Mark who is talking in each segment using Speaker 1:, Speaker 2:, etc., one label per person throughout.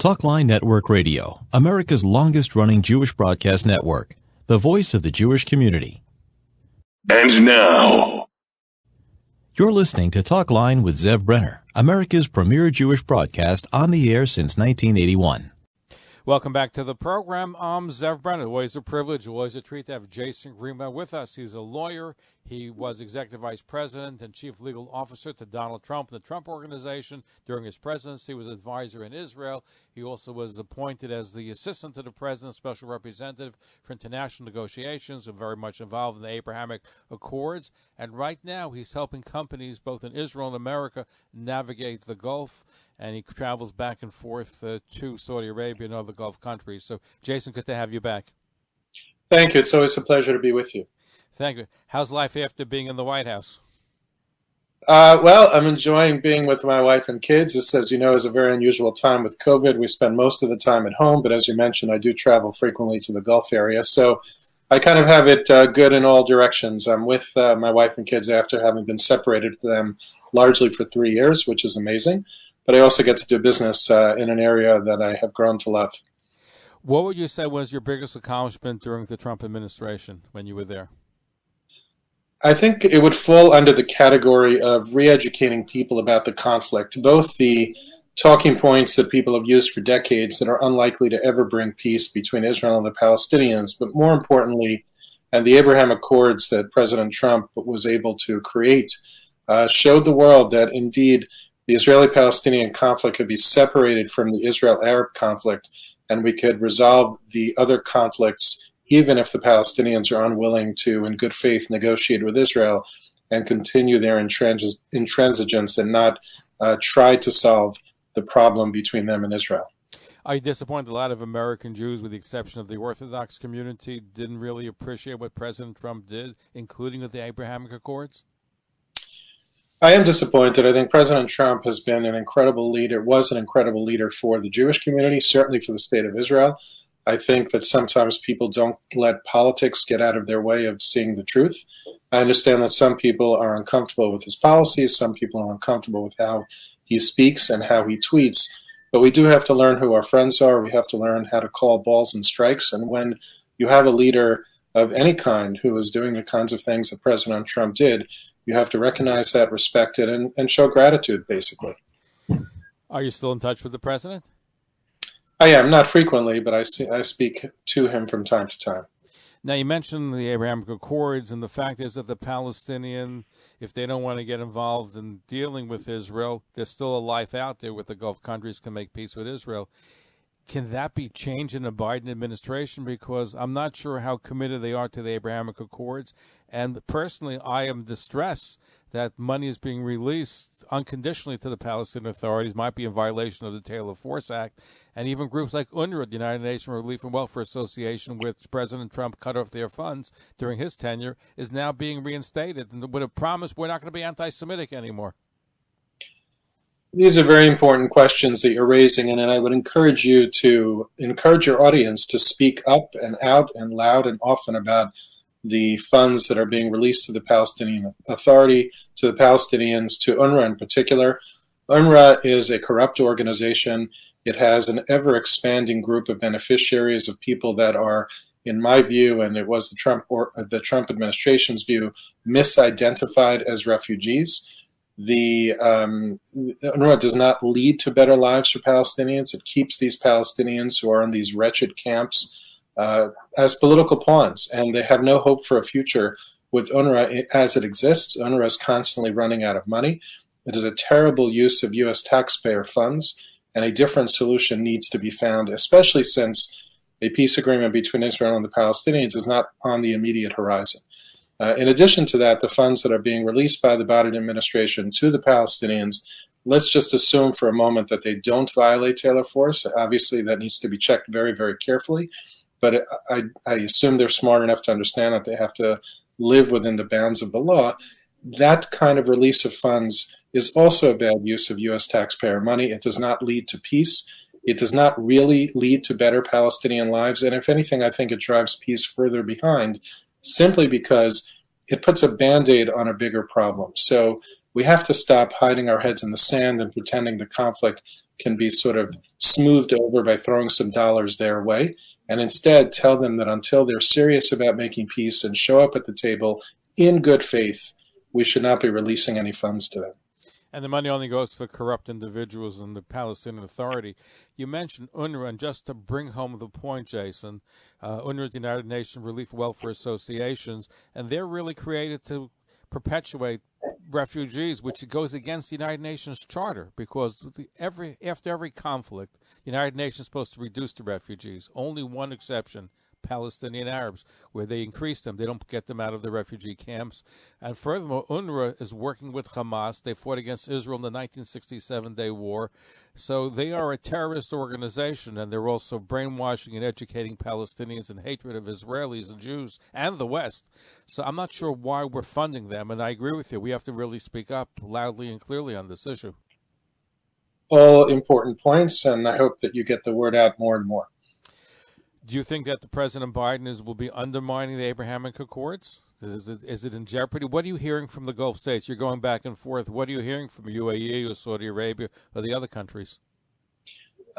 Speaker 1: Talkline Network Radio, America's longest-running Jewish broadcast network, the voice of the Jewish community.
Speaker 2: And now,
Speaker 1: you're listening to Talkline with Zev Brenner, America's premier Jewish broadcast on the air since 1981.
Speaker 3: Welcome back to the program. I'm Zev Brenner. Always a privilege, always a treat to have Jason Greenblatt with us. He's a lawyer. He was Executive Vice President and Chief Legal Officer to Donald Trump and the Trump Organization. During his presidency, he was advisor in Israel. He also was appointed as the Assistant to the President, Special Representative for International Negotiations, and very much involved in the Abrahamic Accords. And right now, he's helping companies both in Israel and America navigate the Gulf. And he travels back and forth to Saudi Arabia and other Gulf countries. So, Jason, good to have you back.
Speaker 4: Thank you. It's always a pleasure to be with you.
Speaker 3: Thank you. How's life after being in the White House?
Speaker 4: Well, I'm enjoying being with my wife and kids. This, as you know, is a very unusual time with COVID. We spend most of the time at home, but as you mentioned, I do travel frequently to the Gulf area. So I kind of have it good in all directions. I'm with my wife and kids after having been separated from them largely for 3 years, which is amazing. But I also get to do business in an area that I have grown to love.
Speaker 3: What would you say was your biggest accomplishment during the Trump administration when you were there?
Speaker 4: I think it would fall under the category of re-educating people about the conflict, both the talking points that people have used for decades that are unlikely to ever bring peace between Israel and the Palestinians, but more importantly, and the Abraham Accords that President Trump was able to create showed the world that indeed the Israeli-Palestinian conflict could be separated from the Israel-Arab conflict, and we could resolve the other conflicts even if the Palestinians are unwilling to, in good faith, negotiate with Israel and continue their intransigence and not try to solve the problem between them and Israel.
Speaker 3: Are you disappointed a lot of American Jews, with the exception of the Orthodox community, didn't really appreciate what President Trump did, including with the Abrahamic Accords?
Speaker 4: I am disappointed. I think President Trump has been an incredible leader, was an incredible leader for the Jewish community, certainly for the state of Israel. I think that sometimes people don't let politics get out of their way of seeing the truth. I understand that some people are uncomfortable with his policies, some people are uncomfortable with how he speaks and how he tweets, but we do have to learn who our friends are. We have to learn how to call balls and strikes, and when you have a leader of any kind who is doing the kinds of things that President Trump did, you have to recognize that, respect it, and show gratitude, basically.
Speaker 3: Are you still in touch with the president?
Speaker 4: I am, not frequently, but I speak to him from time to time.
Speaker 3: Now, you mentioned the Abrahamic Accords, and the fact is that the Palestinian, if they don't want to get involved in dealing with Israel, there's still a life out there with the Gulf countries can make peace with Israel. Can that be changed in the Biden administration? Because I'm not sure how committed they are to the Abrahamic Accords. And personally, I am distressed that money is being released unconditionally to the Palestinian authorities, might be in violation of the Taylor Force Act. And even groups like Unrun, the United Nations Relief and Welfare Association, which President Trump cut off their funds during his tenure, is now being reinstated. And with a promise, we're not going to be anti-Semitic anymore.
Speaker 4: These are very important questions that you're raising, and I would encourage you to encourage your audience to speak up and out and loud and often about the funds that are being released to the Palestinian Authority, to the Palestinians, to UNRWA in particular. UNRWA is a corrupt organization. It has an ever-expanding group of beneficiaries of people that are, in my view, and it was the Trump administration's view, misidentified as refugees. The UNRWA does not lead to better lives for Palestinians. It keeps these Palestinians who are in these wretched camps as political pawns, and they have no hope for a future with UNRWA as it exists. UNRWA is constantly running out of money. It is a terrible use of U.S. taxpayer funds, and a different solution needs to be found, especially since a peace agreement between Israel and the Palestinians is not on the immediate horizon. In addition to that, the funds that are being released by the Biden administration to the Palestinians, let's just assume for a moment that they don't violate Taylor Force. Obviously, that needs to be checked very, very carefully. But I assume they're smart enough to understand that they have to live within the bounds of the law. That kind of release of funds is also a bad use of U.S. taxpayer money. It does not lead to peace. It does not really lead to better Palestinian lives. And if anything, I think it drives peace further behind, simply because it puts a Band-Aid on a bigger problem. So we have to stop hiding our heads in the sand and pretending the conflict can be sort of smoothed over by throwing some dollars their way, and instead tell them that until they're serious about making peace and show up at the table in good faith, we should not be releasing any funds to them.
Speaker 3: And the money only goes for corrupt individuals and the Palestinian Authority. You mentioned Unrun, and just to bring home the point, Jason, UNRWA is the United Nations Relief Welfare Associations, and they're really created to perpetuate refugees, which goes against the United Nations Charter, because after every conflict, the United Nations is supposed to reduce the refugees. Only one exception, Palestinian Arabs, where they increase them. They don't get them out of the refugee camps. And furthermore, UNRWA is working with Hamas. They fought against Israel in the 1967-day war. So they are a terrorist organization, and they're also brainwashing and educating Palestinians in hatred of Israelis and Jews and the West. So I'm not sure why we're funding them, and I agree with you. We have to really speak up loudly and clearly on this issue.
Speaker 4: All important points, and I hope that you get the word out more and more.
Speaker 3: Do you think that the President Biden will be undermining the Abrahamic Accords? Is it in jeopardy? What are you hearing from the Gulf states? You're going back and forth. What are you hearing from UAE or Saudi Arabia or the other countries?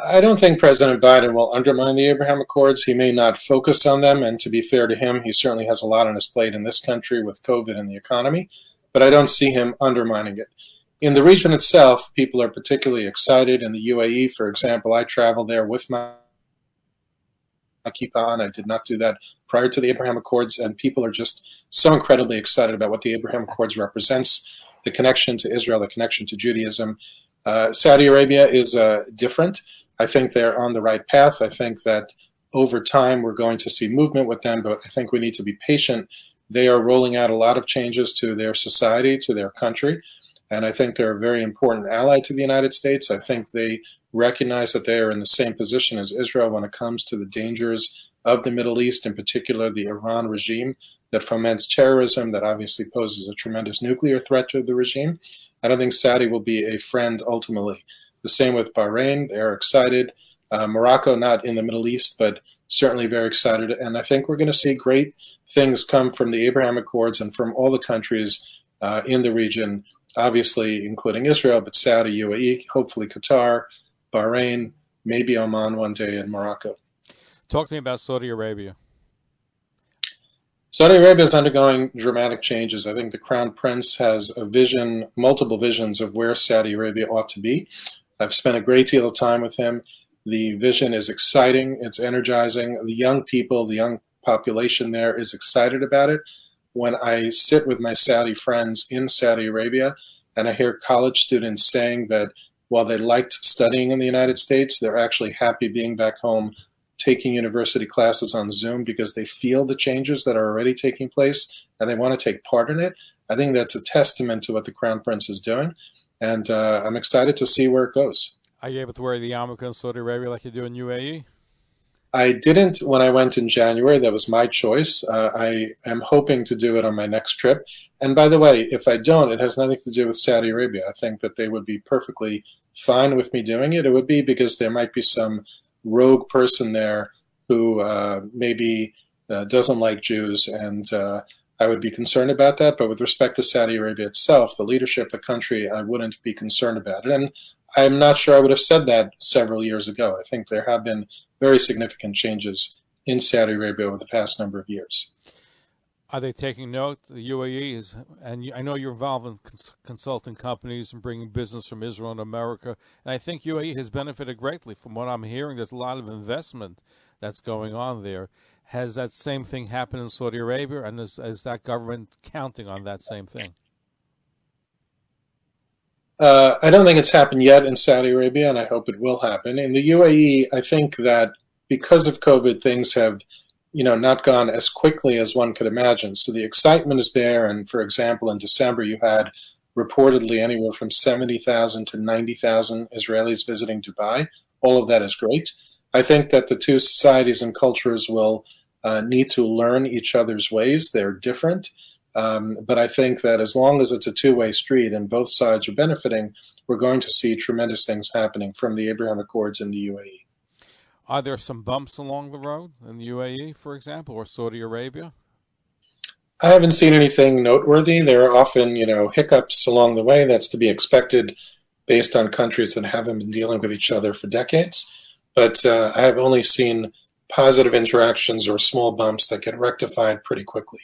Speaker 4: I don't think President Biden will undermine the Abraham Accords. He may not focus on them, and to be fair to him, he certainly has a lot on his plate in this country with COVID and the economy, but I don't see him undermining it. In the region itself, people are particularly excited. In the UAE, for example, I traveled there with my kippah on. I did not do that prior to the Abraham Accords, and people are just so incredibly excited about what the Abraham Accords represents, the connection to Israel, the connection to Judaism. Saudi Arabia is different. I think they're on the right path. I think that over time we're going to see movement with them, but I think we need to be patient. They are rolling out a lot of changes to their society, to their country, and I think they're a very important ally to the United States. I think they recognize that they are in the same position as Israel when it comes to the dangers of the Middle East, in particular the Iran regime that foments terrorism, that obviously poses a tremendous nuclear threat to the regime. I don't think Saudi will be a friend ultimately. The same with Bahrain. They're excited. Morocco, not in the Middle East, but certainly very excited. And I think we're going to see great things come from the Abraham Accords and from all the countries in the region, obviously including Israel, but Saudi, UAE, hopefully Qatar, Bahrain, maybe Oman one day, and Morocco.
Speaker 3: Talk to me about Saudi Arabia.
Speaker 4: Saudi Arabia is undergoing dramatic changes. I think the Crown Prince has a vision, multiple visions of where Saudi Arabia ought to be. I've spent a great deal of time with him. The vision is exciting. It's energizing. The young people, the young population there is excited about it. When I sit with my Saudi friends in Saudi Arabia and I hear college students saying that while they liked studying in the United States, they're actually happy being back home taking university classes on Zoom because they feel the changes that are already taking place and they want to take part in it. I think that's a testament to what the Crown Prince is doing, and I'm excited to see where it goes.
Speaker 3: Are you able to wear the yarmulke in Saudi Arabia like you do in UAE?
Speaker 4: I didn't when I went in January. That was my choice. I am hoping to do it on my next trip. And by the way, if I don't, it has nothing to do with Saudi Arabia. I think that they would be perfectly fine with me doing it. It would be because there might be some rogue person there who maybe doesn't like Jews, and I would be concerned about that. But with respect to Saudi Arabia itself, the leadership, the country, I wouldn't be concerned about it. And I'm not sure I would have said that several years ago. I think there have been very significant changes in Saudi Arabia over the past number of years.
Speaker 3: Are they taking note? The UAE is, and I know you're involved in consulting companies and bringing business from Israel and America, and I think UAE has benefited greatly. From what I'm hearing, there's a lot of investment that's going on there. Has that same thing happened in Saudi Arabia, and is that government counting on that same thing?
Speaker 4: I don't think it's happened yet in Saudi Arabia, and I hope it will happen. In the UAE, I think that because of COVID, things have not gone as quickly as one could imagine. So the excitement is there. And for example, in December, you had reportedly anywhere from 70,000 to 90,000 Israelis visiting Dubai. All of that is great. I think that the two societies and cultures will need to learn each other's ways. They're different. But I think that as long as it's a two-way street and both sides are benefiting, we're going to see tremendous things happening from the Abraham Accords in the UAE.
Speaker 3: Are there some bumps along the road in the UAE, for example, or Saudi Arabia?
Speaker 4: I haven't seen anything noteworthy. There are often, hiccups along the way. That's to be expected based on countries that haven't been dealing with each other for decades. But I have only seen positive interactions or small bumps that get rectified pretty quickly.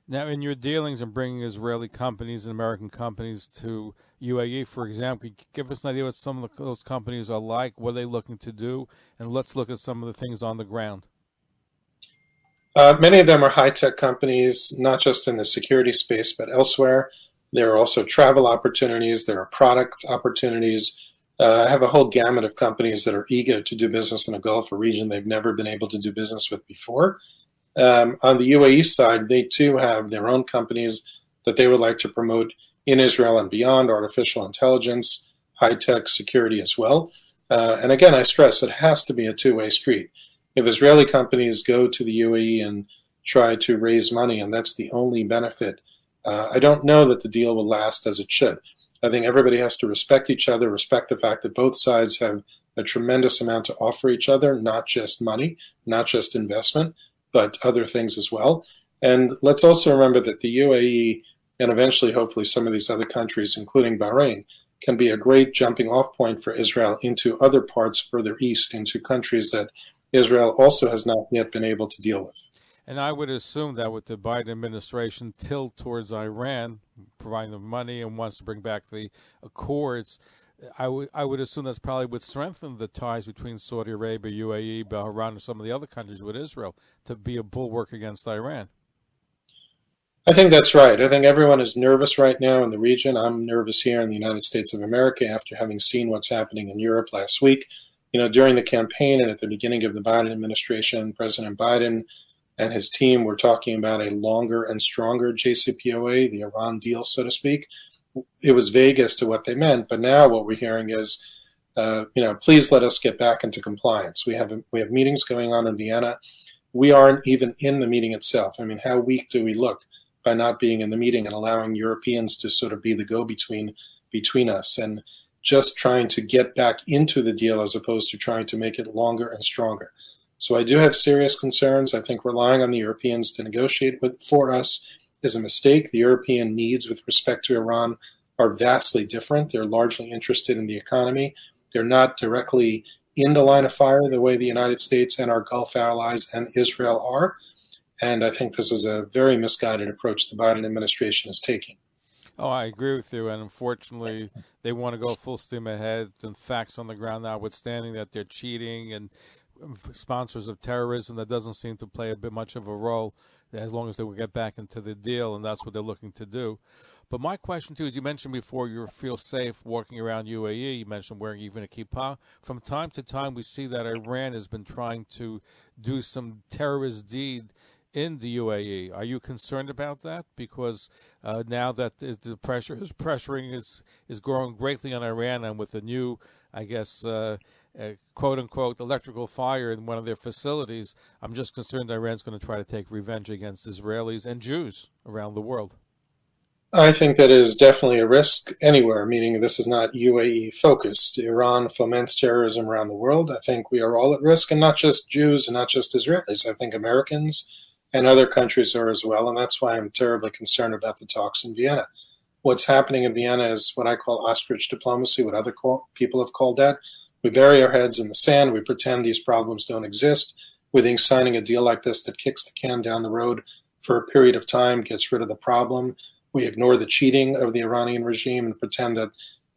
Speaker 3: Now, in your dealings and bringing Israeli companies and American companies to UAE, for example, give us an idea what some of those companies are like, what are they looking to do, and let's look at some of the things on the ground.
Speaker 4: Many of them are high-tech companies, not just in the security space, but elsewhere. There are also travel opportunities. There are product opportunities. I have a whole gamut of companies that are eager to do business in the Gulf, a region they've never been able to do business with before. On the UAE side, they too have their own companies that they would like to promote in Israel and beyond, artificial intelligence, high-tech security as well. And again, I stress it has to be a two-way street. If Israeli companies go to the UAE and try to raise money, and that's the only benefit, I don't know that the deal will last as it should. I think everybody has to respect each other, respect the fact that both sides have a tremendous amount to offer each other, not just money, not just investment, but other things as well. And let's also remember that the UAE and eventually, hopefully, some of these other countries, including Bahrain, can be a great jumping off point for Israel into other parts further east, into countries that Israel also has not yet been able to deal with.
Speaker 3: And I would assume that with the Biden administration tilt towards Iran, providing them money and wants to bring back the accords, I would assume that's probably would strengthen the ties between Saudi Arabia, UAE, Bahrain, and some of the other countries with Israel to be a bulwark against Iran.
Speaker 4: I think that's right. I think everyone is nervous right now in the region. I'm nervous here in the United States of America after having seen what's happening in Europe last week. During the campaign and at the beginning of the Biden administration, President Biden and his team were talking about a longer and stronger JCPOA, the Iran deal, so to speak. It was vague as to what they meant, but now what we're hearing is, please let us get back into compliance. We have meetings going on in Vienna. We aren't even in the meeting itself. I mean, how weak do we look by not being in the meeting and allowing Europeans to sort of be the go-between between us and just trying to get back into the deal as opposed to trying to make it longer and stronger. So I do have serious concerns. I think relying on the Europeans to negotiate for us is a mistake. The European needs with respect to Iran are vastly different. They're largely interested in the economy. They're not directly in the line of fire the way the United States and our Gulf allies and Israel are. And I think this is a very misguided approach the Biden administration is taking.
Speaker 3: Oh, I agree with you. And unfortunately, they want to go full steam ahead and facts on the ground notwithstanding that they're cheating and sponsors of terrorism. That doesn't seem to play a bit much of a role as long as they will get back into the deal, and that's what they're looking to do. But my question, too, is you mentioned before you feel safe walking around UAE. You mentioned wearing even a kippah. From time to time, we see that Iran has been trying to do some terrorist deed in the UAE. Are you concerned about that? Because now that the is growing greatly on Iran, and with the new, I guess, quote unquote, electrical fire in one of their facilities, I'm just concerned Iran's going to try to take revenge against Israelis and Jews around the world.
Speaker 4: I think that is definitely a risk anywhere, meaning this is not UAE focused. Iran foments terrorism around the world. I think we are all at risk, and not just Jews and not just Israelis. I think Americans and other countries are as well, and that's why I'm terribly concerned about the talks in Vienna. What's happening in Vienna is what I call ostrich diplomacy, what other people have called that. We bury our heads in the sand, we pretend these problems don't exist. We think signing a deal like this that kicks the can down the road for a period of time gets rid of the problem. We ignore the cheating of the Iranian regime and pretend that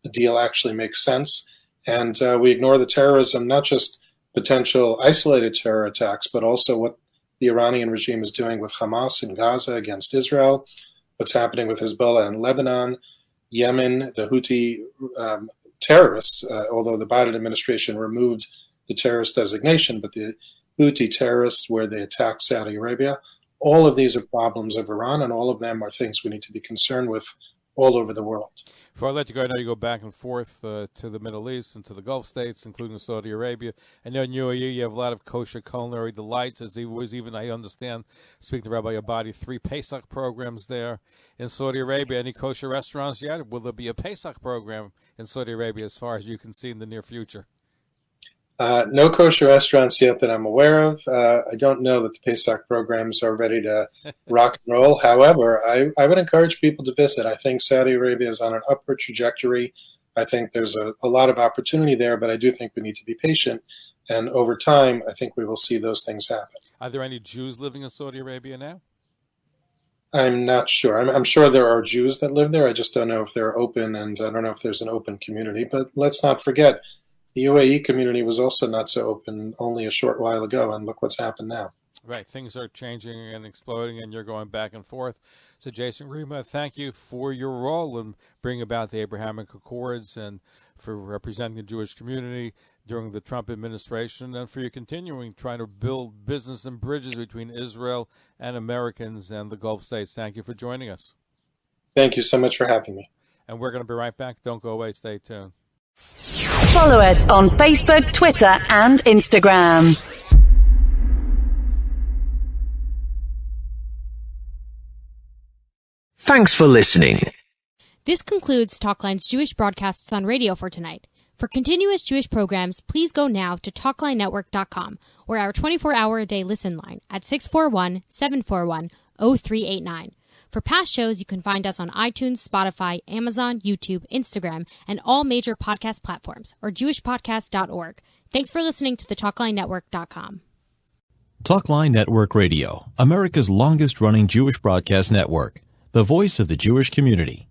Speaker 4: the deal actually makes sense. And we ignore the terrorism, not just potential isolated terror attacks, but also what the Iranian regime is doing with Hamas in Gaza against Israel, what's happening with Hezbollah in Lebanon, Yemen, the Houthi terrorists, although the Biden administration removed the terrorist designation, but the Houthi terrorists where they attacked Saudi Arabia. All of these are problems of Iran, and all of them are things we need to be concerned with all over the world.
Speaker 3: Before I let you go, I know you go back and forth to the Middle East and to the Gulf states, including Saudi Arabia. I know in UAE you have a lot of kosher culinary delights, as there was even, I understand, speaking to Rabbi Abadi, 3 Pesach programs there. In Saudi Arabia, any kosher restaurants yet? Will there be a Pesach program in Saudi Arabia as far as you can see in the near future?
Speaker 4: No kosher restaurants yet that I'm aware of. I don't know that the Pesach programs are ready to rock and roll. However, I would encourage people to visit. I think Saudi Arabia is on an upward trajectory. I think there's a lot of opportunity there, but I do think we need to be patient. And over time, I think we will see those things happen.
Speaker 3: Are there any Jews living in Saudi Arabia now?
Speaker 4: I'm not sure. I'm sure there are Jews that live there. I just don't know if they're open, and I don't know if there's an open community. But let's not forget, the UAE community was also not so open only a short while ago, and look what's happened now.
Speaker 3: Right. Things are changing and exploding, and you're going back and forth. So, Jason Greenblatt, thank you for your role in bringing about the Abrahamic Accords and for representing the Jewish community during the Trump administration, and for your continuing trying to build business and bridges between Israel and Americans and the Gulf states. Thank you for joining us.
Speaker 4: Thank you so much for having me.
Speaker 3: And we're going to be right back. Don't go away. Stay tuned.
Speaker 5: Follow us on Facebook, Twitter, and Instagram.
Speaker 6: Thanks for listening.
Speaker 7: This concludes Talkline's Jewish broadcasts on radio for tonight. For continuous Jewish programs, please go now to talklinenetwork.com or our 24-hour-a-day listen line at 641-741-0389. For past shows, you can find us on iTunes, Spotify, Amazon, YouTube, Instagram, and all major podcast platforms, or jewishpodcast.org. Thanks for listening to the talklinenetwork.com.
Speaker 1: Talkline Network Radio, America's longest-running Jewish broadcast network, the voice of the Jewish community.